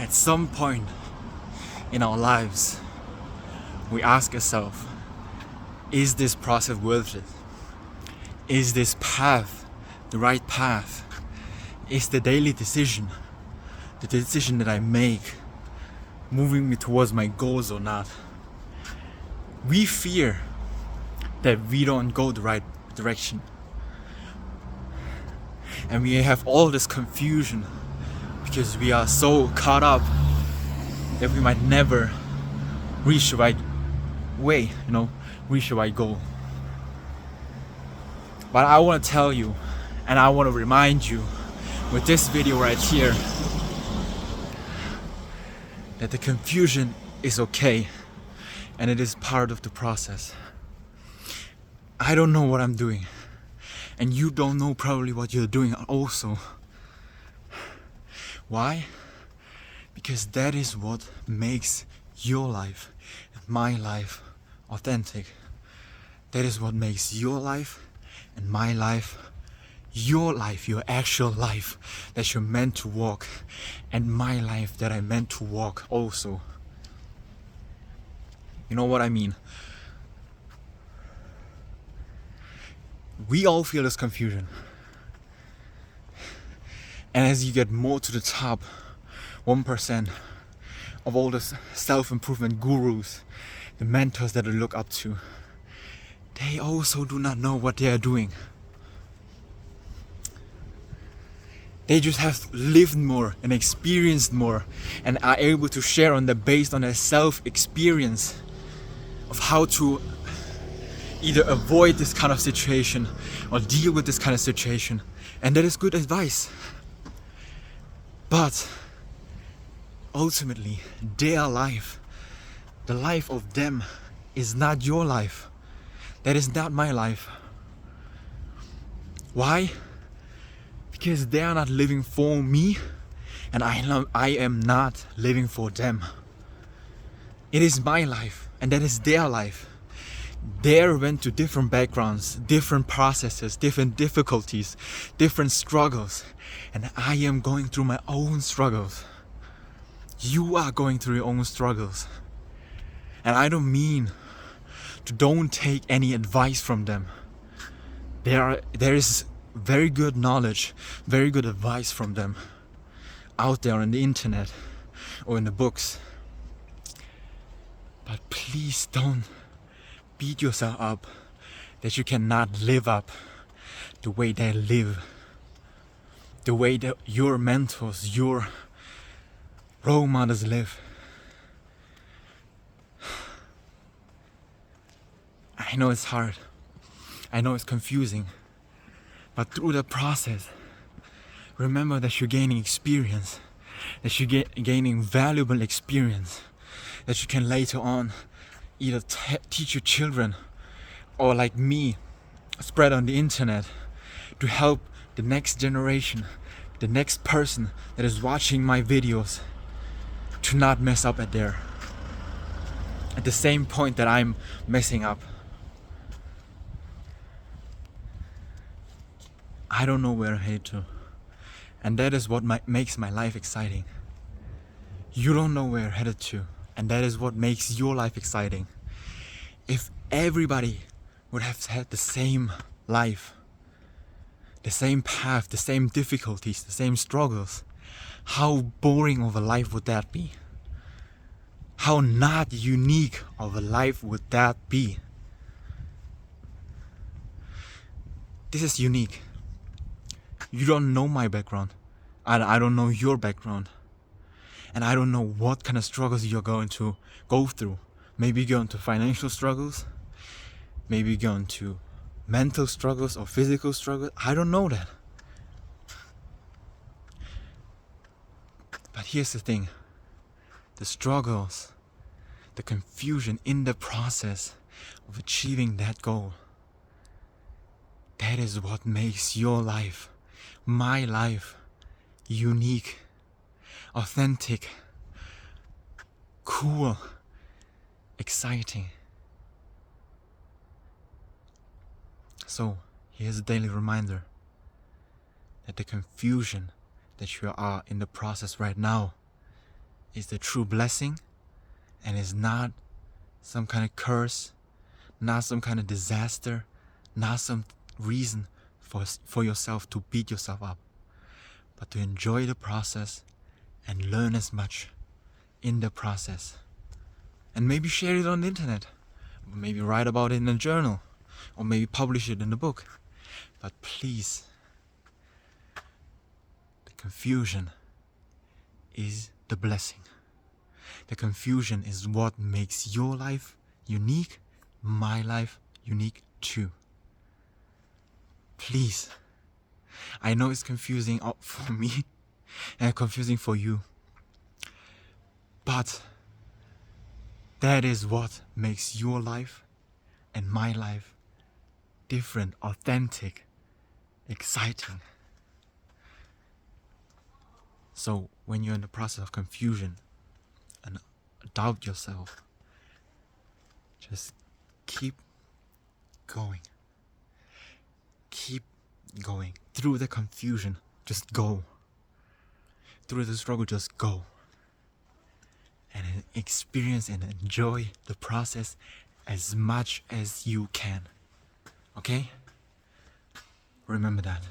At some point in our lives, we ask ourselves, is this process worth it? Is this path the right path? Is the daily decision, the decision that I make, moving me towards my goals or not? We fear that we don't go the right direction. And we have all this confusion because we are so caught up that we might never reach the right way, reach the right goal. But I want to tell you, and I want to remind you with this video right here, that the confusion is okay and it is part of the process. I don't know what I'm doing, and you don't know probably what you're doing also. Why? Because that is what makes your life and my life authentic. That is what makes your life and my life, your actual life that you're meant to walk, and my life that I'm meant to walk also. You know what I mean? We all feel this confusion. And as you get more to the top, 1% of all the self-improvement gurus, the mentors that I look up to, they also do not know what they are doing. They just have lived more and experienced more and are able to share on that based on their self-experience of how to either avoid this kind of situation or deal with this kind of situation. And that is good advice. But ultimately, their life, the life of them, is not your life. That is not my life. Why? Because they are not living for me, and I am not living for them. It is my life, and that is their life. They went to different backgrounds, different processes, different difficulties, different struggles, and I am going through my own struggles. You are going through your own struggles. And I don't mean to don't take any advice from them. There is very good knowledge, very good advice from them out there on the internet or in the books. But please don't beat yourself up that you cannot live up the way they live, the way that your mentors, your role models live. I know it's hard, I know it's confusing, but through the process, remember that you're gaining experience, that you're gaining valuable experience, that you can later on either teach your children or, like me, spread on the internet to help the next generation, the next person that is watching my videos, to not mess up at the same point that I'm messing up. I don't know where I'm headed to, and that is what makes my life exciting. You don't know where you're headed to, and that is what makes your life exciting. If everybody would have had the same life, the same path, the same difficulties, the same struggles, how boring of a life would that be? How not unique of a life would that be? This is unique. You don't know my background, and I don't know your background, and I don't know what kind of struggles you're going to go through. Maybe you're going to financial struggles, maybe you're going to mental struggles or physical struggles. I don't know that. But here's the thing, the struggles, the confusion in the process of achieving that goal, that is what makes your life, my life, unique, authentic, cool, exciting. So here's a daily reminder that the confusion that you are in the process right now is the true blessing, and is not some kind of curse, not some kind of disaster, not some reason for yourself to beat yourself up, but to enjoy the process and learn as much in the process. And maybe share it on the internet, or maybe write about it in a journal, or maybe publish it in a book. But please, the confusion is the blessing. The confusion is what makes your life unique, my life unique too. Please. I know it's confusing for me and confusing for you, but that is what makes your life and my life different, authentic, exciting. So when you're in the process of confusion and doubt yourself, just keep going. Keep going. Through the confusion, just go. Through the struggle, just go. And experience and enjoy the process as much as you can. Okay? Remember that.